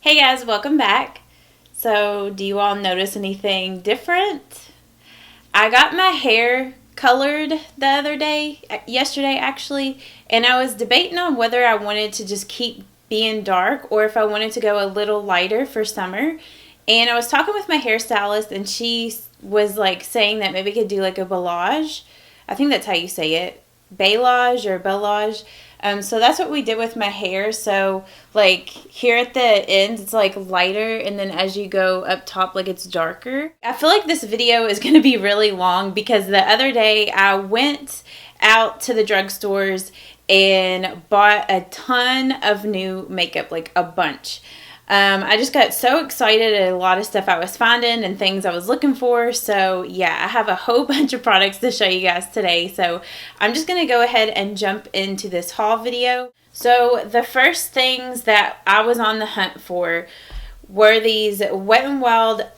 Hey guys, welcome back. So, do you all notice anything different? I got my hair colored the other day, yesterday actually, and I was debating on whether I wanted to just keep being dark or if I wanted to go a little lighter for summer. And I was talking with my hairstylist, and she was like saying that maybe I could do like a balayage. I think that's how you say it. Balayage or balayage. So that's what we did with my hair. So like here at the ends, it's like lighter, and then as you go up top, like it's darker. I feel like this video is going to be really long because the other day I went out to the drugstores and bought a ton of new makeup, like a bunch. I just got so excited at a lot of stuff I was finding and things I was looking for. So yeah, I have a whole bunch of products to show you guys today. So I'm just going to go ahead and jump into this haul video. So the first things that I was on the hunt for were these Wet n Wild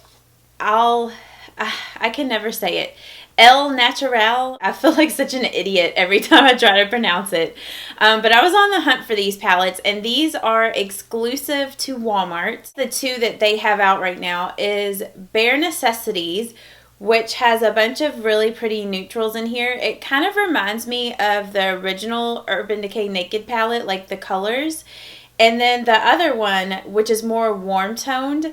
I can never say it. El Natural. I feel like such an idiot every time I try to pronounce it. But I was on the hunt for these palettes, and these are exclusive to Walmart. The two that they have out right now is Bare Necessities, which has a bunch of really pretty neutrals in here. It kind of reminds me of the original Urban Decay Naked palette, like the colors. And then the other one, which is more warm toned,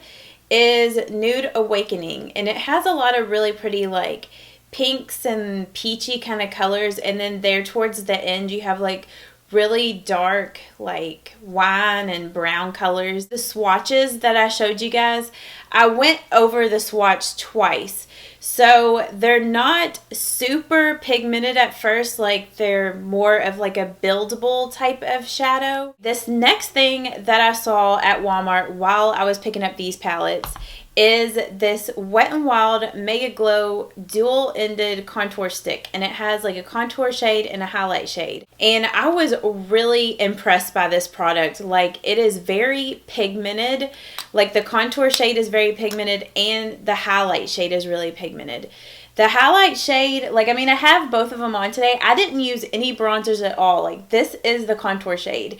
is Nude Awakening. And it has a lot of really pretty like pinks and peachy kind of colors, and then there towards the end you have like really dark like wine and brown colors. The swatches that I showed you guys, I went over the swatch twice, so they're not super pigmented at first, like they're more of like a buildable type of shadow. This next thing that I saw at Walmart while I was picking up these palettes is this Wet n Wild Mega Glow dual-ended contour stick, and it has like a contour shade and a highlight shade. And I was really impressed by this product. Like, it is very pigmented. Like, the contour shade is very pigmented and the highlight shade is really pigmented. The highlight shade, like, I mean, I have both of them on today. I didn't use any bronzers at all. Like, this is the contour shade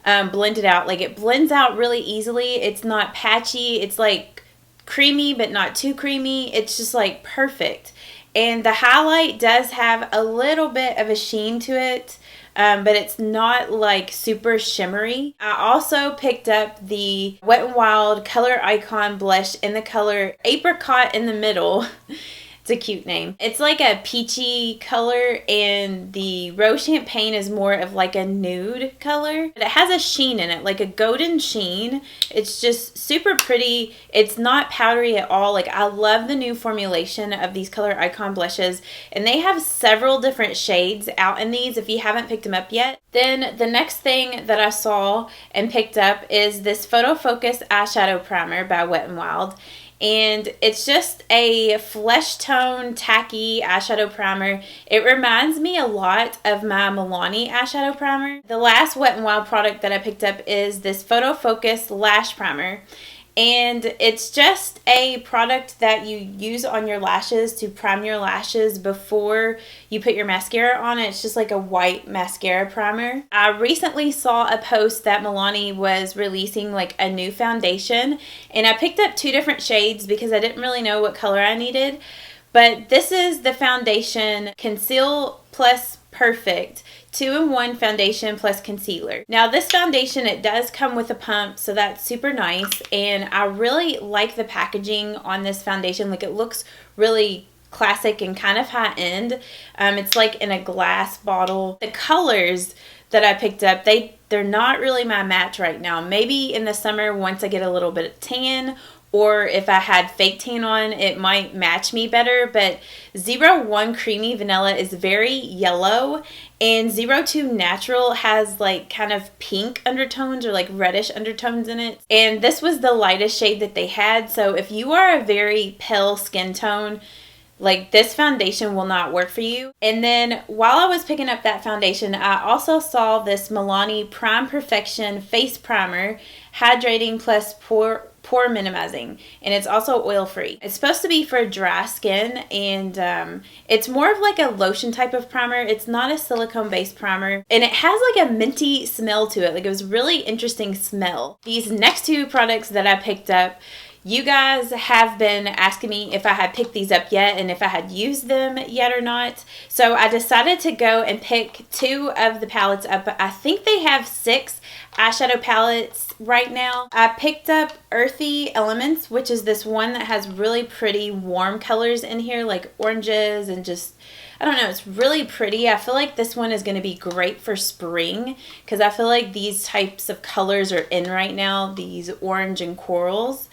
blended out. Like, it blends out really easily. It's not patchy. It's like creamy but not too creamy. It's just like perfect. And the highlight does have a little bit of a sheen to it, but it's not like super shimmery. I also picked up the Wet n Wild Color Icon blush in the color Apricot in the middle. It's a cute name. It's like a peachy color, and the Rose Champagne is more of like a nude color. But it has a sheen in it, like a golden sheen. It's just super pretty. It's not powdery at all. Like, I love the new formulation of these Color Icon blushes, and they have several different shades out in these if you haven't picked them up yet. Then the next thing that I saw and picked up is this Photo Focus Eyeshadow Primer by Wet n Wild. And it's just a flesh tone tacky eyeshadow primer. It reminds me a lot of my Milani eyeshadow primer. The last Wet n Wild product that I picked up is this Photo Focus Lash Primer. And it's just a product that you use on your lashes to prime your lashes before you put your mascara on. It's just like a white mascara primer. I recently saw a post that Milani was releasing like a new foundation, and I picked up two different shades because I didn't really know what color I needed. But this is the foundation Conceal Plus Perfect 2-in-1 foundation plus concealer. Now this foundation, it does come with a pump, so that's super nice, and I really like the packaging on this foundation. Like, it looks really classic and kind of high end. It's like in a glass bottle. The colors that I picked up, they're not really my match right now. Maybe in the summer once I get a little bit of tan, or if I had fake tan on, it might match me better. But 01 Creamy Vanilla is very yellow, and 02 Natural has like kind of pink undertones or like reddish undertones in it. And this was the lightest shade that they had. So if you are a very pale skin tone, like, this foundation will not work for you. And then while I was picking up that foundation, I also saw this Milani Prime Perfection Face Primer, Hydrating Plus pore minimizing, and it's also oil free. It's supposed to be for dry skin, and it's more of like a lotion type of primer. It's not a silicone based primer, and it has like a minty smell to it. Like, it was really interesting smell. These next two products that I picked up, you guys have been asking me if I had picked these up yet and if I had used them yet or not. So I decided to go and pick two of the palettes up. I think they have 6 eyeshadow palettes right now. I picked up Earthy Elements, which is this one that has really pretty warm colors in here, like oranges and just, I don't know, it's really pretty. I feel like this one is going to be great for spring because I feel like these types of colors are in right now, these orange and corals.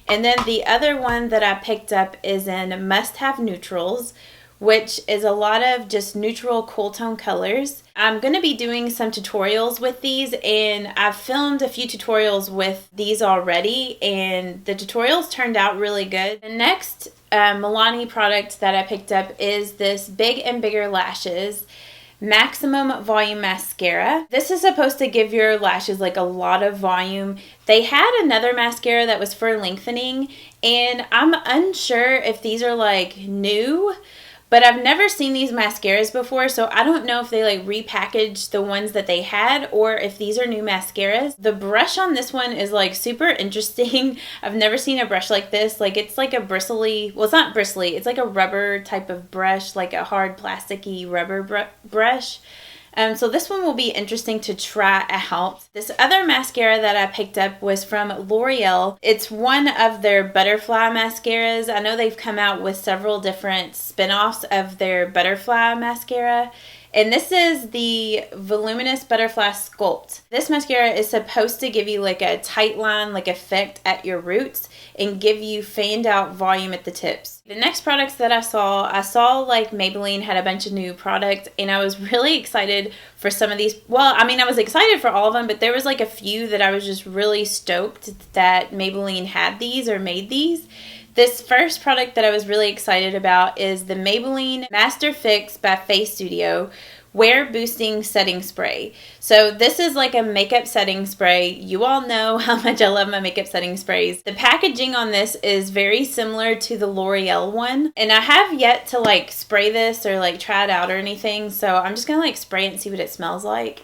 And then the other one that I picked up is in Must Have Neutrals, which is a lot of just neutral cool tone colors. I'm going to be doing some tutorials with these, and I've filmed a few tutorials with these already, and the tutorials turned out really good. The next Milani product that I picked up is this Big and Bigger Lashes Maximum Volume Mascara. This is supposed to give your lashes like a lot of volume. They had another mascara that was for lengthening, and I'm unsure if these are like new, but I've never seen these mascaras before, so I don't know if they like repackaged the ones that they had or if these are new mascaras. The brush on this one is like super interesting. I've never seen a brush like this. Like, it's like a bristly, well, it's not bristly, it's like a rubber type of brush, like a hard plasticky rubber brush. So this one will be interesting to try out. This other mascara that I picked up was from L'Oreal. It's one of their butterfly mascaras. I know they've come out with several different spin-offs of their butterfly mascara. And this is the Voluminous Butterfly Sculpt. This mascara is supposed to give you like a tight line, like effect at your roots and give you fanned out volume at the tips. The next products that I saw like Maybelline had a bunch of new products, and I was really excited for some of these. Well, I mean, I was excited for all of them, but there was like a few that I was just really stoked that Maybelline had these or made these. This first product that I was really excited about is the Maybelline Master Fix by Face Studio Wear Boosting Setting Spray. So this is like a makeup setting spray. You all know how much I love my makeup setting sprays. The packaging on this is very similar to the L'Oreal one, and I have yet to like spray this or like try it out or anything, so I'm just gonna like spray it and see what it smells like.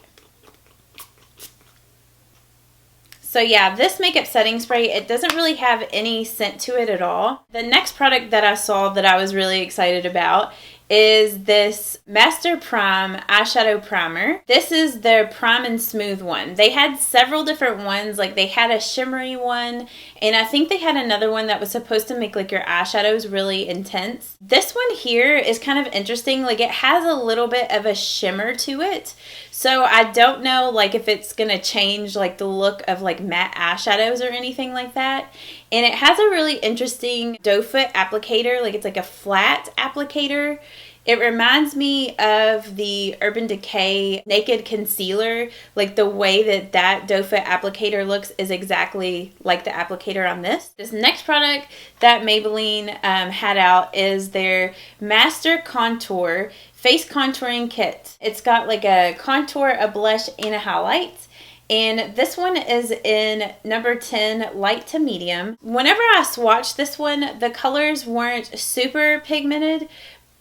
So yeah, this makeup setting spray, it doesn't really have any scent to it at all. The next product that I saw that I was really excited about is this Master Prime eyeshadow primer. This is their Prime and Smooth one. They had several different ones, like they had a shimmery one, and I think they had another one that was supposed to make like your eyeshadows really intense. This one here is kind of interesting, like it has a little bit of a shimmer to it. So I don't know like if it's gonna change like the look of like matte eyeshadows or anything like that. And it has a really interesting doe foot applicator, like it's like a flat applicator. It reminds me of the Urban Decay Naked Concealer. Like the way that that doe foot applicator looks is exactly like the applicator on this. This next product that Maybelline had out is their Master Contour Face Contouring Kit. It's got like a contour, a blush, and a highlight. And this one is in number 10, light to medium. Whenever I swatched this one, the colors weren't super pigmented.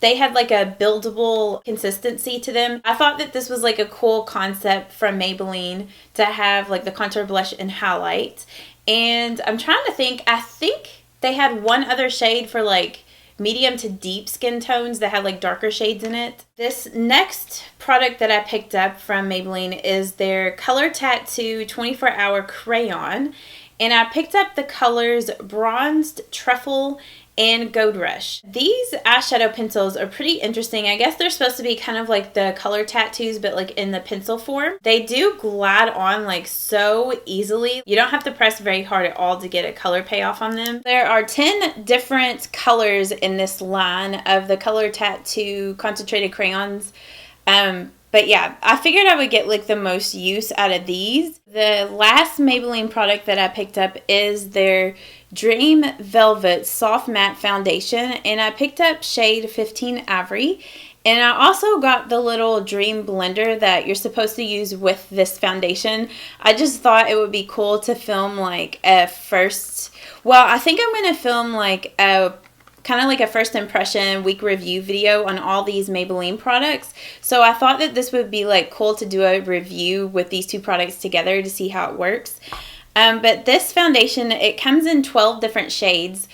They had like a buildable consistency to them. I thought that this was like a cool concept from Maybelline to have like the contour, blush, and highlight. And I'm trying to think, I think they had one other shade for like medium to deep skin tones that had like darker shades in it. This next product that I picked up from Maybelline is their Color Tattoo 24-Hour Crayon. And I picked up the colors Bronzed, Truffle, and Gold Rush. These eyeshadow pencils are pretty interesting. I guess they're supposed to be kind of like the color tattoos, but like in the pencil form. They do glide on like so easily. You don't have to press very hard at all to get a color payoff on them. There are 10 different colors in this line of the Color Tattoo concentrated crayons. But yeah, I figured I would get like the most use out of these. The last Maybelline product that I picked up is their Dream Velvet Soft Matte Foundation, and I picked up shade 15 Ivory. And I also got the little Dream blender that you're supposed to use with this foundation. I just thought it would be cool to film like a first, Well, I think I'm going to film like a kind of like a first impression week review video on all these Maybelline products. So I thought that this would be like cool to do a review with these two products together to see how it works. But this foundation, it comes in 12 different shades.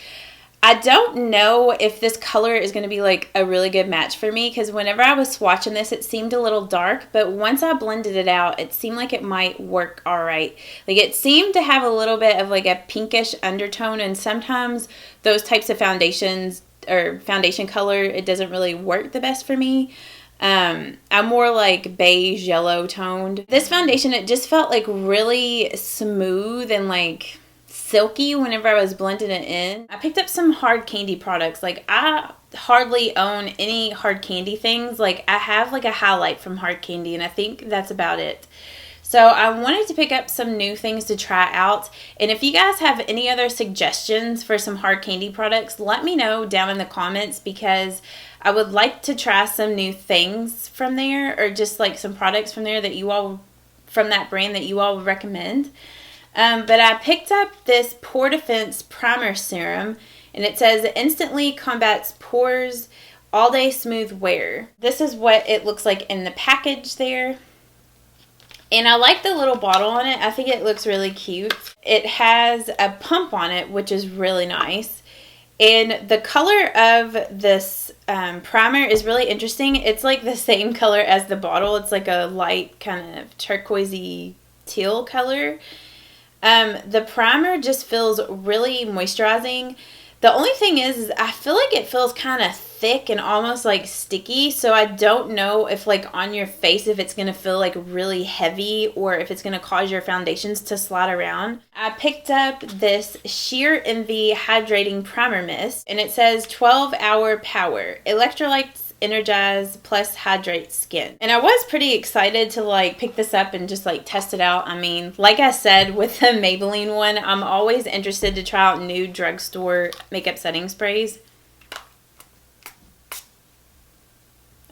I don't know if this color is going to be like a really good match for me, because whenever I was swatching this, it seemed a little dark, but once I blended it out, it seemed like it might work all right. Like, it seemed to have a little bit of like a pinkish undertone, and sometimes those types of foundations or foundation color, it doesn't really work the best for me. I'm more like beige yellow toned. This foundation, it just felt like really smooth and like silky whenever I was blending it in. I picked up some hard candy products. Like, I hardly own any hard candy things. Like, I have like a highlight from hard candy, and I think that's about it. So I wanted to pick up some new things to try out. And if you guys have any other suggestions for some hard candy products, let me know down in the comments, because I would like to try some new things from there, or just like some products from there that you all, from that brand that you all would recommend. But I picked up this Pore Defense Primer Serum, and it says instantly combats pores, all day smooth wear. This is what it looks like in the package there. And I like the little bottle on it. I think it looks really cute. It has a pump on it, which is really nice. And the color of this primer is really interesting. It's like the same color as the bottle. It's like a light kind of turquoisey teal color. The primer just feels really moisturizing. The only thing is I feel like it feels kind of thick and almost like sticky. So I don't know if like on your face, if it's going to feel like really heavy, or if it's going to cause your foundations to slide around. I picked up this Sheer Envy Hydrating Primer Mist, and it says 12-hour power. Electrolytes energize plus hydrate skin. And I was pretty excited to like pick this up and just like test it out. I mean, like I said with the Maybelline one, I'm always interested to try out new drugstore makeup setting sprays.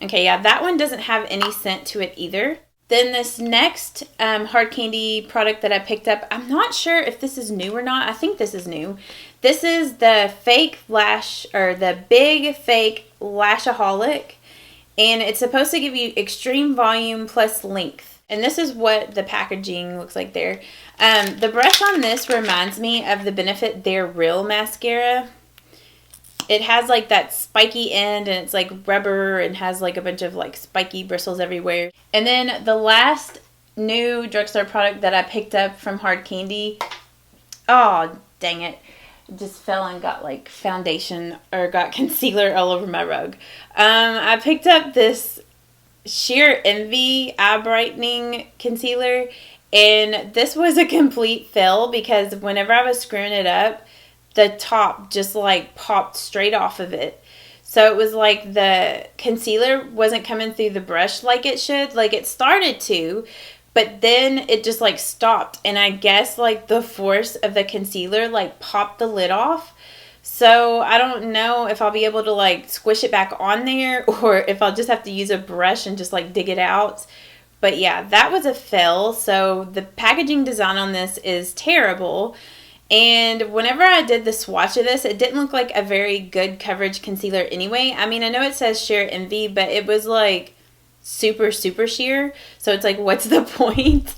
Okay, yeah, that one doesn't have any scent to it either. Then this next hard candy product that I picked up, I'm not sure if this is new or not. I think this is new. This is the fake lash, or the big fake Lashaholic, and it's supposed to give you extreme volume plus length. And this is what the packaging looks like there. The brush on this reminds me of the Benefit They're Real mascara. It has like that spiky end, and it's like rubber, and has like a bunch of like spiky bristles everywhere. And then the last new drugstore product that I picked up from Hard Candy, oh dang it, just fell and got like foundation, or got concealer all over my rug. I picked up this Sheer Envy Eye Brightening Concealer, and this was a complete fail, because whenever I was screwing it up, the top just like popped straight off of it. So it was like the concealer wasn't coming through the brush like it should. Like, it started to, but then it just like stopped. And I guess like the force of the concealer like popped the lid off. So I don't know if I'll be able to like squish it back on there, or if I'll just have to use a brush and just like dig it out. But yeah, that was a fail. So the packaging design on this is terrible. And whenever I did the swatch of this, it didn't look like a very good coverage concealer anyway. I mean, I know it says Sheer Envy, but it was like super, super sheer. So it's like, what's the point?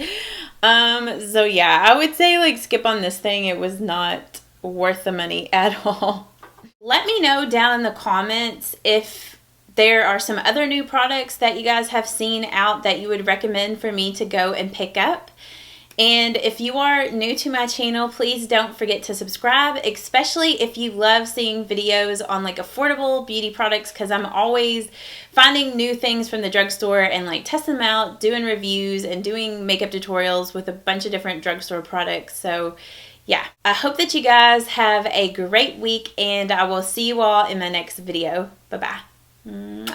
So yeah, I would say like skip on this thing. It was not worth the money at all. Let me know down in the comments if there are some other new products that you guys have seen out that you would recommend for me to go and pick up. And if you are new to my channel, please don't forget to subscribe, especially if you love seeing videos on like affordable beauty products, because I'm always finding new things from the drugstore and like testing them out, doing reviews, and doing makeup tutorials with a bunch of different drugstore products. So yeah, I hope that you guys have a great week, and I will see you all in my next video. Bye-bye.